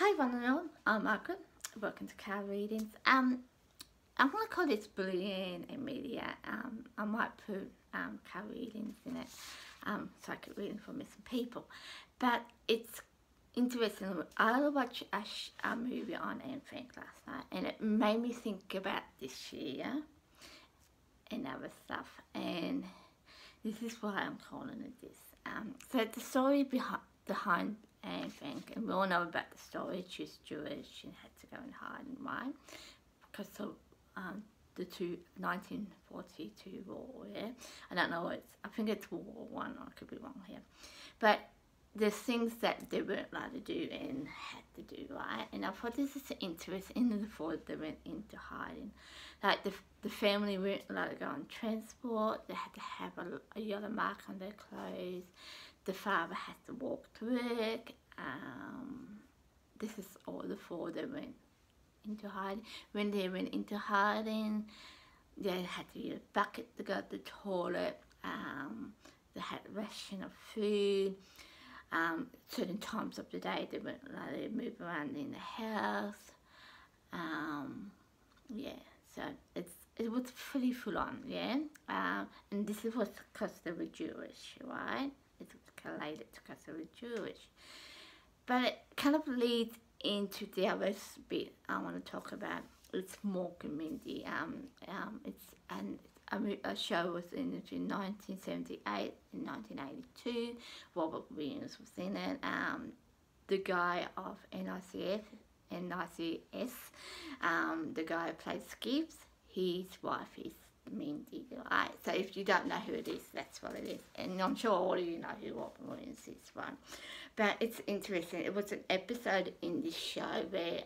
Hi one and all, I'm Margaret. Welcome to Card Readings. I'm going to call this Bullying and Media. I might put card readings in it, psychic reading for missing people. But it's interesting. I watched a movie on Anne Frank last night, and it made me think about this year and other stuff. And this is why I'm calling it this. So the story behind Anne Frank, and we all know about the story. She's Jewish and had to go and hide, and why? Because of the 1942 war. Yeah, I don't know. I think it's World War One. I could be wrong here, but there's things that they weren't allowed to do and had to do, right? And I thought this is interesting. In the fall, they went into hiding. Like the family weren't allowed to go on transport. They had to have a yellow mark on their clothes. The father had to walk to work. This is all before they went into hiding. When they went into hiding, they had to use a bucket to go to the toilet. They had a ration of food. Certain times of the day they weren't allowed to move around in the house. Yeah, so it was pretty full on, yeah. And this was because they were Jewish, right? It was related because they were Jewish. But it kind of leads into the other bit I want to talk about. It's Mork and Mindy. A show was in between 1978 and 1982. Robert Williams was in it. The guy of NICS, the guy who plays Skips, his wife is Mindy, right? So if you don't know who it is, that's what it is. And I'm sure all of you know who Robert Williams is, right? But it's interesting. It was an episode in this show where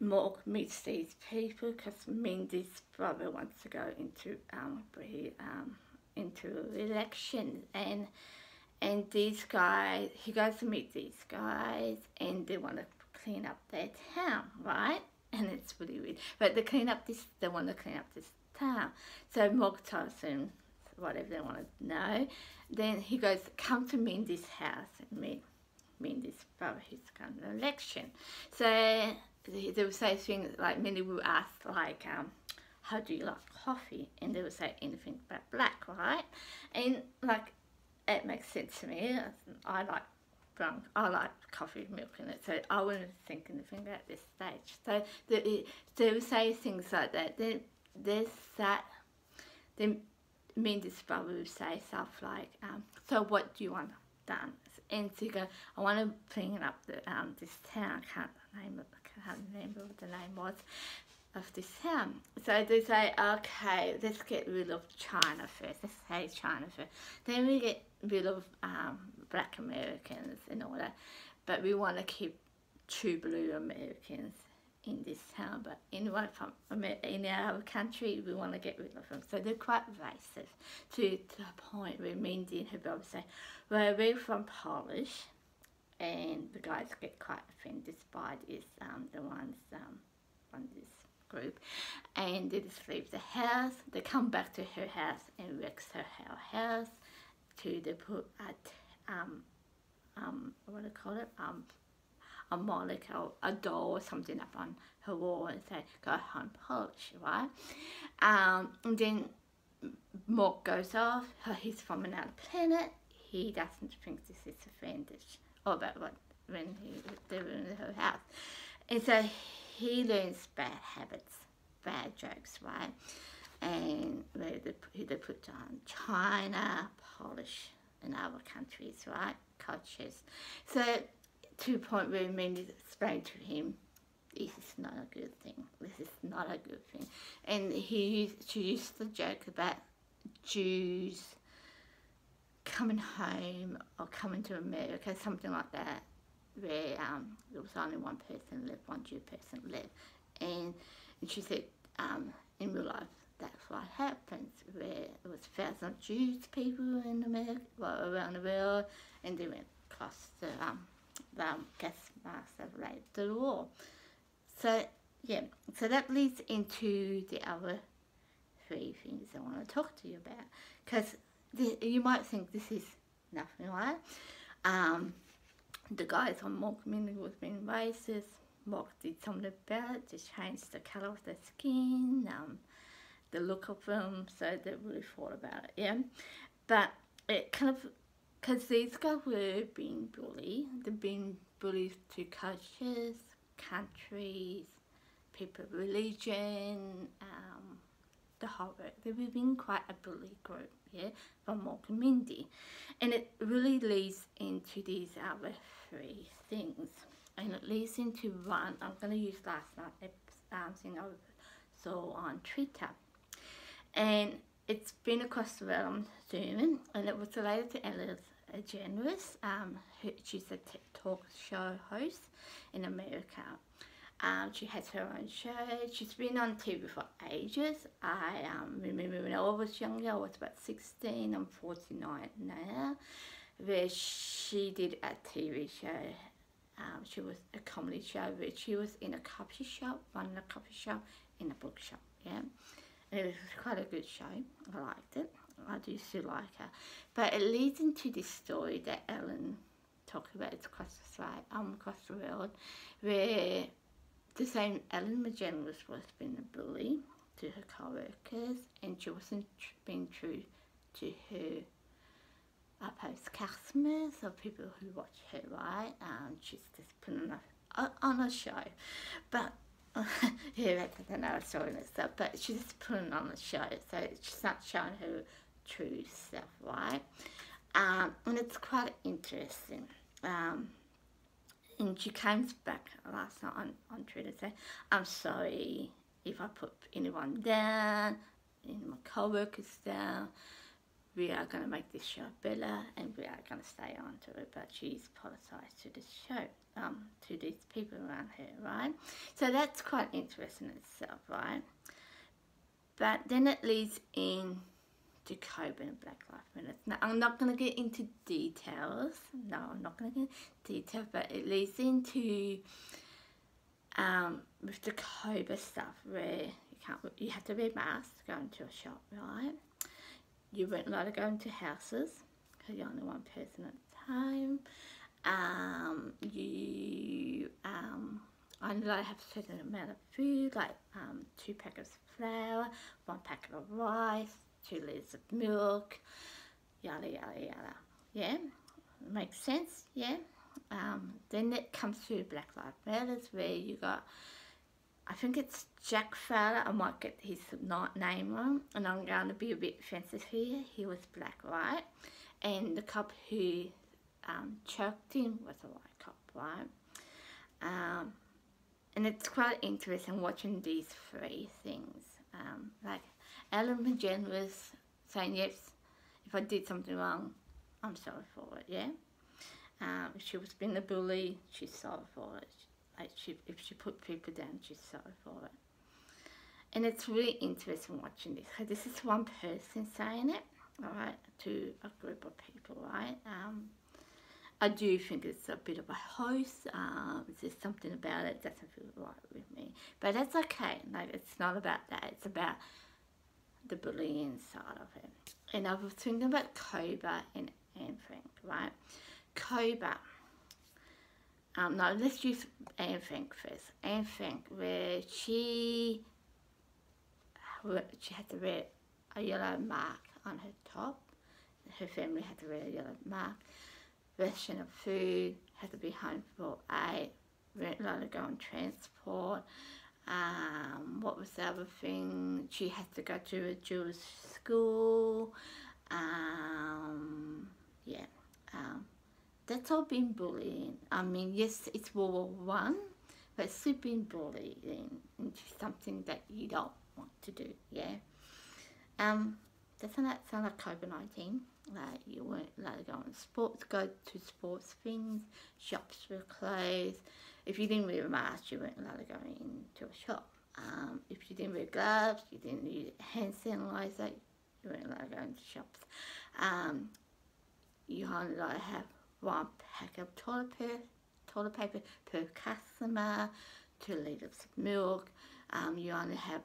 Mork meets these people because Mindy's brother wants to go into election, and these guys, he goes to meet these guys, and they want to clean up their town, right? And it's really weird. But they want to clean up this town. So Mork tells them whatever they want to know. Then he goes, come to Mindy's house and meet Mindy's brother who's going to election. So they would say things like, Mindy will ask like, how do you like coffee? And they would say anything but black, right? And like, it makes sense to me. I like brown, I like coffee, milk in it, so I wouldn't think anything at this stage. So they would say things like that. Then Mindy's brother would say stuff like, so what do you want done? And so you go, I want to clean up this town. I can't remember what the name was of this town. So they say, okay, let's get rid of China first. Let's say China first. Then we get rid of black Americans and all that. But we want to keep true blue Americans in this town. But anyone from in our country, we want to get rid of them. So they're quite racist to the point where Mindy and her brother say, well, we're from Polish. And the guys get quite offended by this, the ones from this group, and they just leave the house. They come back to her house and wrecks her house. They put what do you call it? A monocle, a doll or something up on her wall and say, go home Polish, right? And then Mork goes off. He's from another planet. He doesn't think this is offended. About when they were in her house. And so he learns bad habits, bad jokes, right? And where they put on China, Polish, and other countries, right? Cultures. So to the point where Mindy explained to him, this is not a good thing. This is not a good thing. And she used the joke about Jews coming home or coming to America, something like that, where there was only one Jew person left, and she said in real life that's what happens, where there was thousands of Jews people in America, around the world, and they went across the gas mask related to the war. So yeah, so that leads into the other three things I want to talk to you about, because you might think this is nothing, right? the guys on More Community was being racist. Mark did something about it to change the colour of their skin, the look of them, so they really thought about it, yeah. But it kind of, because these guys were being bullied, they've been bullied to cultures, countries, people, religion, the whole work. They've been quite a bully group, yeah, from More Community. And it really leads into these other three things. And it leads into one, I'm going to use last night's thing I saw on Twitter. And it's been across the realm soon, and it was related to Ellen DeGeneres. She's a talk show host in America. She has her own show. She's been on TV for ages. I remember when I was younger, I was about 16, I'm 49 now, where she did a TV show. She was a comedy show where she was in a coffee shop, running a coffee shop in a bookshop, yeah. And it was quite a good show. I liked it. I do still like her. But it leads into this story that Ellen talked about. It's across the world, where the same Ellen DeGeneres was being a bully to her co-workers, and she wasn't being true to her post customers or people who watch her, right? She's just putting on a show, but yeah, that's another story and stuff. But she's just putting on a show, so she's not showing her true self, right? And it's quite interesting. And she comes back last night on Twitter saying, I'm sorry if I put anyone down, any of my co-workers down. We are going to make this show better, and we are going to stay on to it. But she's apologised to this show, to these people around her, right? So that's quite interesting in itself, right? But then it leads in to COBRA and Black Lives Matter. Now, I'm not going to get into details. No, I'm not going to get into details, but it leads into with the COBRA stuff where you have to wear masks to go into a shop, right? You weren't allowed to go into houses because you're only one person at a time. You only allowed to have a certain amount of food, like 2 packets of flour, 1 packet of rice, 2 litres of milk, yada yada yada. Yeah, makes sense. Yeah. Then it comes to Black Lives Matter, where you got, I think it's Jack Fowler. I might get his name wrong, and I'm going to be a bit offensive here. He was black, right? And the cop who choked him was a white cop, right? And it's quite interesting watching these three things. Like Ellen DeGeneres saying, yes, if I did something wrong, I'm sorry for it, yeah? If she was being a bully, she's sorry for it. Like if she put people down, she's sorry for it. And it's really interesting watching this. So this is one person saying it, alright, to a group of people, right? I do think it's a bit of a hoax. There's something about it that doesn't feel right with me. But that's okay. Like, it's not about that. It's about the bullying side of it. And I was thinking about COBRA and Anne Frank, right? COBRA. No, let's use Anne Frank first. Anne Frank, where she had to wear a yellow mark on her top. Her family had to wear a yellow mark. Ration of food, had to be home for 8. Weren't allowed to go on transport. What was the other thing? She had to go to a Jewish school. That's all been bullying. I mean, yes, it's World War One, but it's still been bullying into something that you don't want to do, yeah? Doesn't that sound like COVID-19? Like, you weren't allowed to go to sports things, shops were closed. If you didn't wear a mask, you weren't allowed to go into a shop. If you didn't wear gloves, you didn't use hand sanitizer, you weren't allowed to go into shops. You only allowed to have 1 pack of toilet paper per customer, 2 litres of milk. You only have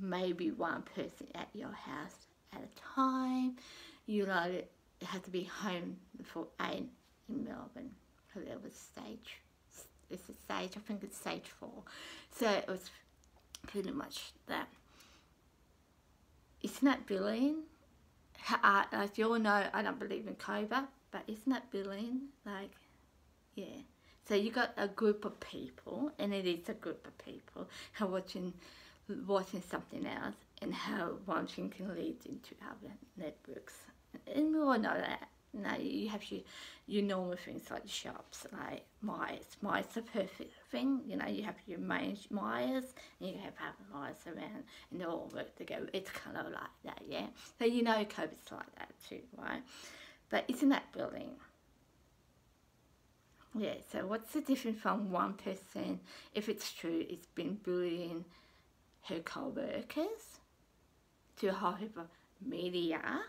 maybe 1 person at your house at a time. You had to be home before 8 in Melbourne. because it was stage, it's a stage, I think it's stage 4. So it was pretty much that. Isn't that bullying? As you all know, I don't believe in COBRA, but isn't that bullying? Like, yeah. So you got a group of people, and it is a group of people who are watching something else, and how one thing can lead into other networks. And we all know that. Now you have your normal things like shops, like Myers. Myers is a perfect thing. You know, you have your main Myers, and you have other Myers around, and they all work together. It's kind of like that, yeah. So you know COBRA's like that too, right? But isn't that bullying? Yeah, so what's the difference from one person, if it's true, it's been bullying her co-workers, to however media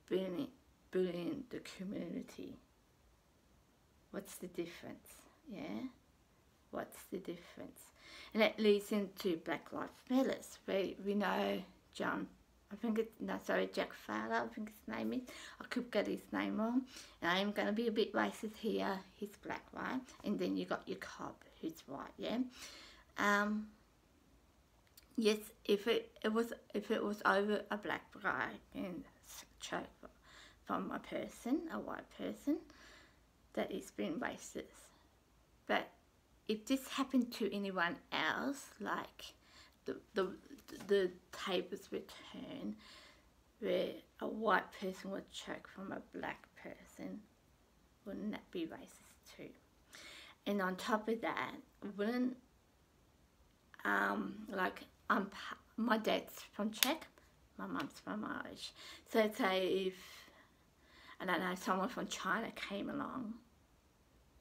bullying the community? What's the difference? Yeah, what's the difference? And that leads into Black Lives Matter, where we know Jack Fowler, I think his name is. I could get his name wrong. And I'm going to be a bit racist here. He's black, right? And then you got your cop, who's white, yeah? Yes, if it was over a black guy and choke from a white person, that is being racist. But if this happened to anyone else, like the tables were turned, where a white person would choke from a black person, wouldn't that be racist too? And on top of that, wouldn't my dad's from Czech, my mum's from Irish. So say if, I don't know, someone from China came along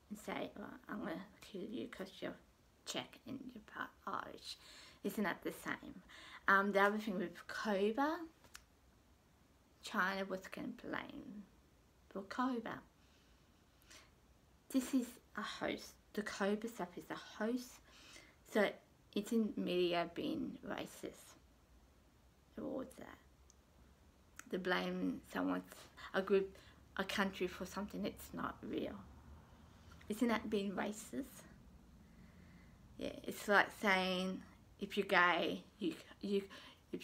and say, well, I'm going to kill you because you're Czech and you're part Irish. Isn't that the same? The other thing with COBRA, China was going to blame for COBRA. This is a host. The COBRA stuff is a host. So it's in media being racist towards that. They blame a country for something that's not real. Isn't that being racist? Yeah, it's like saying if you're gay, if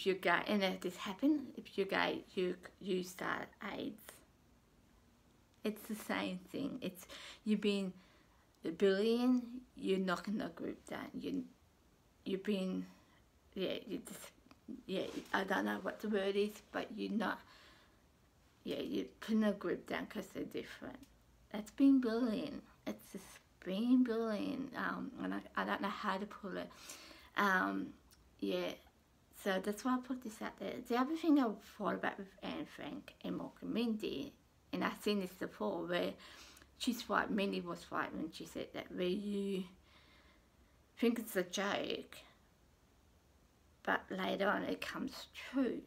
you're gay, and if this happened, if you're gay, you start AIDS. It's the same thing. It's you being bullying, you're knocking the group down. You're being, I don't know what the word is, but you're putting a group down because they're different. That's being bullying. It's just being bullying. And I don't know how to put it. So that's why I put this out there. The other thing I thought about with Anne Frank and Malcolm Mindy, and I've seen this before, where she's right, Mindy was right when she said that, where you think it's a joke, but later on it comes true.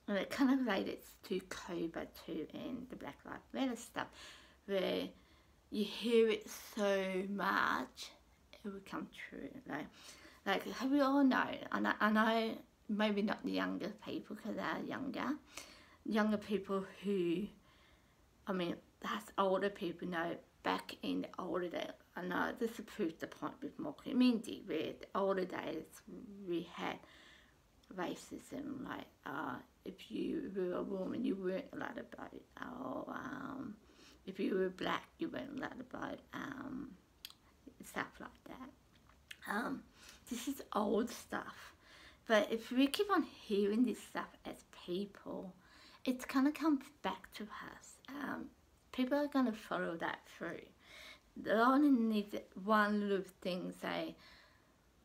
And it kind of relates to COBRA too, and the Black Lives Matter stuff, where you hear it so much, it will come true. Like we all know, and I know maybe not the younger people because they are younger people who, I mean, that's older people know back in the older days. I know this proves the point with Malcolm and Mindy, where the older days we had racism, like if you were a woman you weren't allowed to vote, or if you were black you weren't allowed to vote, stuff like that. This is old stuff, but if we keep on hearing this stuff as people, it's gonna come back to us. People are gonna follow that through. They only need one little thing, say,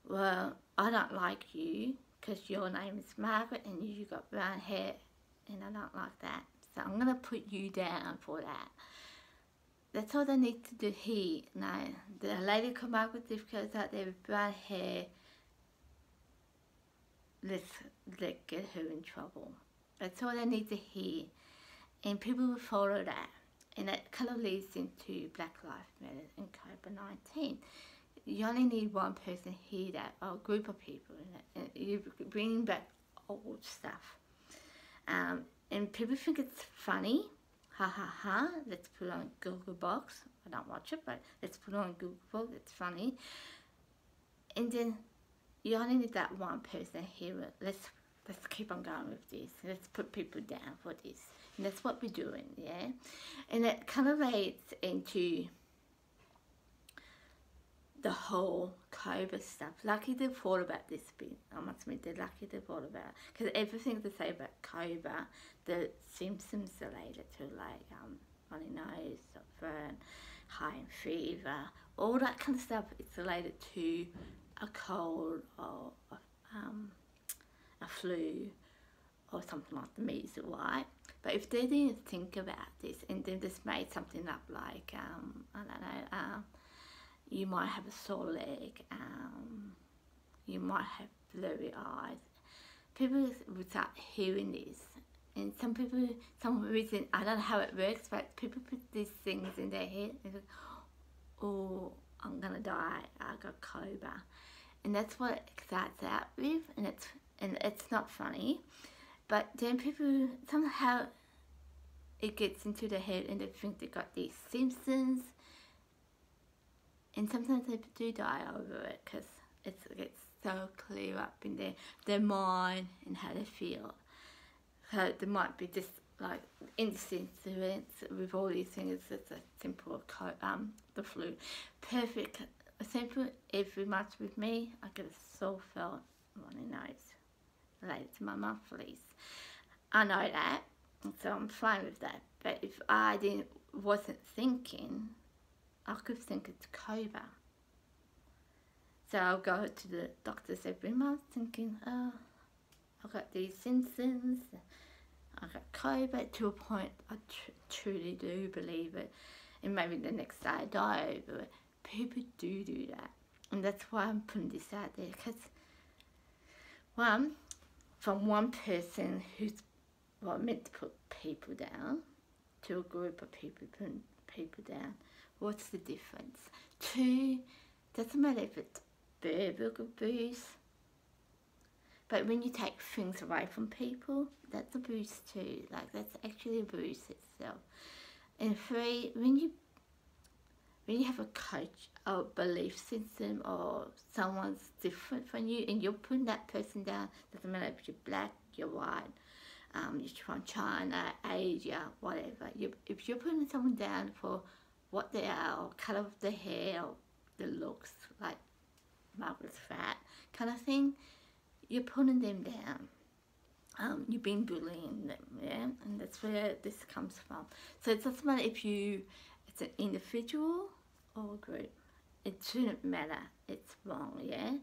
well, I don't like you because your name is Margaret and you got brown hair and I don't like that, so I'm gonna put you down for that. That's all they need to do here. Now, the lady called Margaret Diffco's out there with brown hair, let's get her in trouble. That's all they need to hear. And people will follow that. And that kind of leads into Black Lives Matter and COVID-19. You only need one person hear that, or a group of people, and you're bringing back old stuff. And people think it's funny. Ha ha ha, let's put on Google Box I don't watch it, but let's put it on Google. It's funny. And then you only need that one person here. Let's keep on going with this. Let's put people down for this. And that's what we're doing, yeah? And it kind of relates into the whole Cobra stuff. Lucky they thought about this bit. I must admit, they're lucky they thought about it. Because everything they say about Cobra, the symptoms related to, like runny nose, burn, high fever, all that kind of stuff is related to a cold or a flu or something like the measles, right? But if they didn't think about this and then just made something up like, I don't know, you might have a sore leg, you might have blurry eyes, people would start hearing this. And some people, some reason, I don't know how it works, but people put these things in their head and go, oh, I'm gonna die, I got Cobra. And that's what it starts out with, and it's not funny. But then people, somehow it gets into their head and they think they got these symptoms. And sometimes they do die over it because it gets so clear up in their mind and how they feel. So there might be just like incidents with all these things. It's a simple the flu. Perfect. Simple every month with me. I get a sore felt runny nose related to my monthlies. I know that, so I'm fine with that. But if I wasn't thinking, I could think it's Cobra. So I'll go to the doctors every month thinking, oh, I've got these symptoms, I got Cobra, to a point I truly do believe it, and maybe the next day I die over it. People do that, and that's why I'm putting this out there, because from one person who's meant to put people down to a group of people putting people down, what's the difference? Two, doesn't matter if it's verbal abuse, but when you take things away from people, that's abuse too. Like, that's actually abuse itself. And three, when you have a coach or belief system or someone's different from you and you're putting that person down, doesn't matter if you're black, you're white, you're from China, Asia, whatever. If you're putting someone down for what they are, or colour of the hair, or the looks, like Margaret's fat kind of thing, you're putting them down. You've been bullying them, yeah? And that's where this comes from. So it doesn't matter if it's an individual or a group. It shouldn't matter. It's wrong, yeah?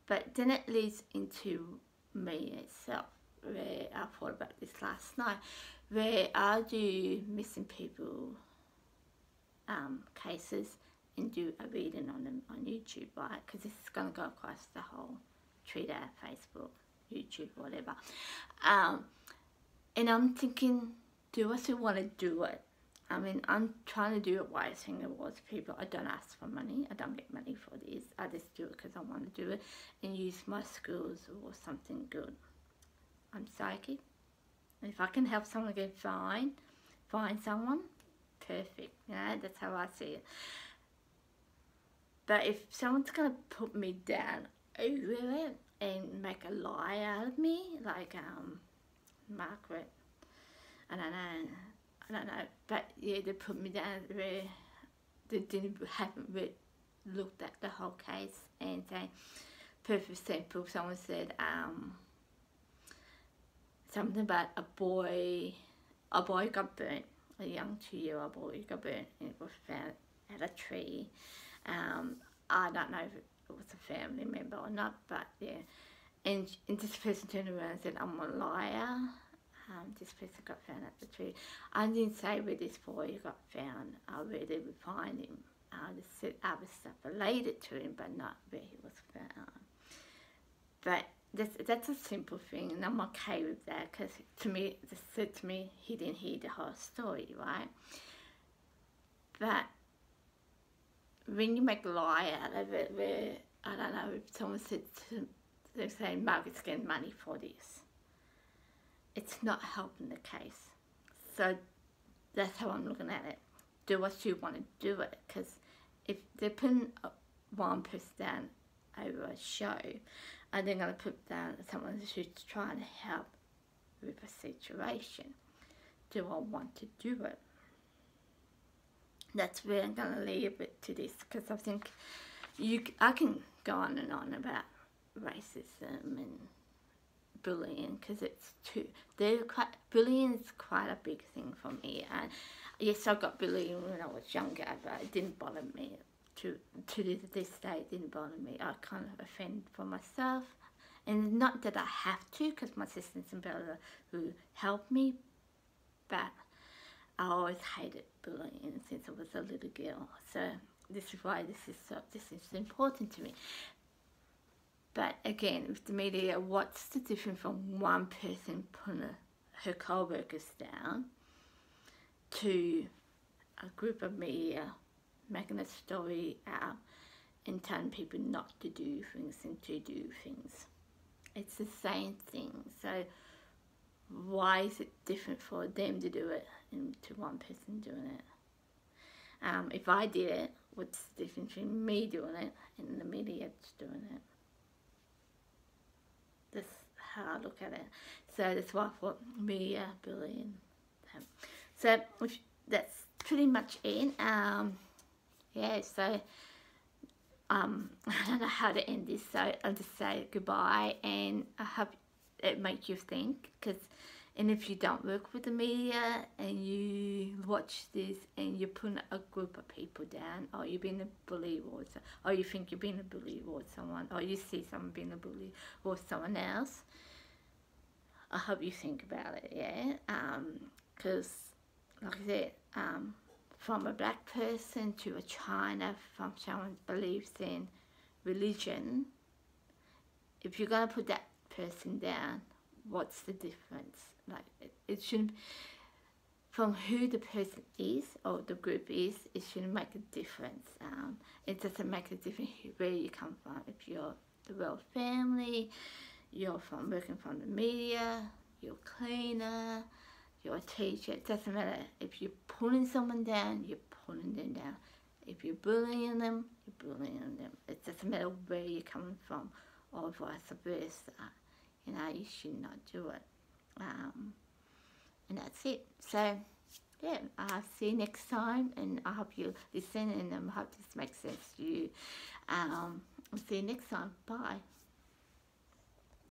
But then it leads into me itself, where I thought about this last night, where I do missing people cases and do a reading on them on YouTube, right? Because this is going to go across the whole Twitter, Facebook, YouTube, whatever. And I'm thinking, do I still want to do it? I mean, I'm trying to do it while I sing awards people. I don't ask for money. I don't get money for this. I just do it because I want to do it and use my skills or something good. I'm psychic. If I can help someone get find someone, perfect. You know, that's how I see it. But if someone's going to put me down over it and make a lie out of me, like Margaret, I don't know, but yeah, they put me down where they haven't really looked at the whole case and say, perfect example, someone said something about a boy got burnt, a young 2-year-old boy got burnt, and it was found at a tree. I don't know if it was a family member or not, but yeah. And this person turned around and said, I'm a liar. This person got found at the tree. I didn't say where this boy got found, where they would find him. I just said other stuff related to him, but not where he was found. But that's a simple thing, and I'm okay with that, because to me, it said to me, he didn't hear the whole story, right? But when you make a lie out of it, where, I don't know, if someone said they're saying Margaret's getting money for this, it's not helping the case. So that's how I'm looking at it. do what you want to do it. Because if they're putting one person down over a show, and they're going to put down someone who's trying to help with a situation, do I want to do it? That's where I'm going to leave it to this, because I think I can go on and on about racism and bullying, because bullying is quite a big thing for me. And yes, I got bullied when I was younger, but it didn't bother me. To this day, it didn't bother me. I kind of offend for myself, and not that I have to, because my sisters and brother who helped me, but I always hated bullying since I was a little girl. So this is why this is important to me. But again, with the media, what's the difference from one person putting her co-workers down to a group of media making a story out and telling people not to do things and to do things? It's the same thing. So why is it different for them to do it and to one person doing it? If I did it, what's the difference between me doing it and the media doing it? That's how I look at it. So that's why I thought media bullying. So that's pretty much it. Yeah, so I don't know how to end this, so I'll just say goodbye, and I hope it makes you think. And if you don't work with the media and you watch this and you're putting a group of people down, or you've been a bully, or you think you've been a bully towards someone, or you see someone being a bully or someone else, I hope you think about it, yeah? Because, like I said, from a black person to a China, from someone who believes in religion, if you're going to put that person down, what's the difference? Like, it shouldn't, from who the person is or the group is, it shouldn't make a difference. It doesn't make a difference where you come from. If you're the royal family, you're working from the media, you're a cleaner, you're a teacher, it doesn't matter. If you're pulling someone down, you're pulling them down. If you're bullying them, you're bullying them. It doesn't matter where you're coming from, or vice versa. You know, you should not do it. And that's it. So, yeah, I'll see you next time, and I hope you listen, and I hope this makes sense to you. I'll see you next time. Bye.